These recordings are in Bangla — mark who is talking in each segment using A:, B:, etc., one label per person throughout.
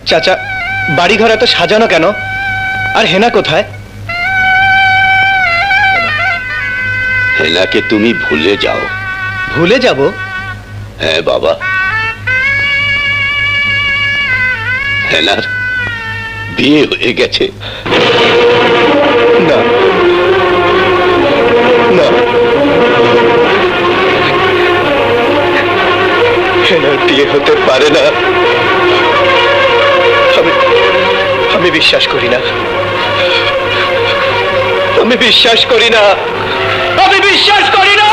A: চাচা, বাড়িঘর এত সাজানো কেন? আর হেনা কোথায়?
B: হেনাকে তুমি ভুলে যাও।
A: ভুলে যাব?
B: হ্যাঁ বাবা, হেনার বিয়ে হয়ে গেছে।
A: না না, হেনার বিয়ে হতে পারে না। আমি বিশ্বাস করি না। আমি বিশ্বাস করি না। আমি বিশ্বাস করি না।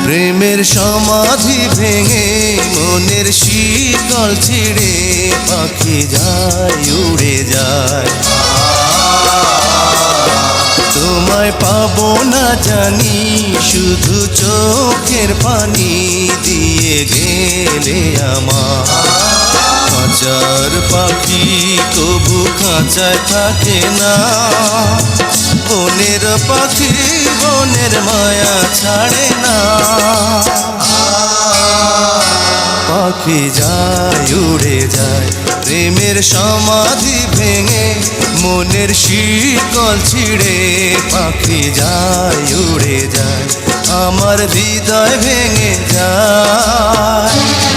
C: প্রেমের সমাধি ভেঙে মনের শীতল ছিঁড়ে পাখি যায় উড়ে যায়। তোমায় পাবো না জানি, শুধু চোখের পানি দিয়ে গেলে আমার। খাঁচার পাখি তবু খাঁচায় থাকে না, বনের পাখি বনের মায়া ছাড়ে না। পাখি যায় উড়ে যায়, প্রেমের সমাধি ভেঙে মনের শিকল ছিঁড়ে পাখি যায় উড়ে যায়, আমার হৃদয় ভেঙে যায়।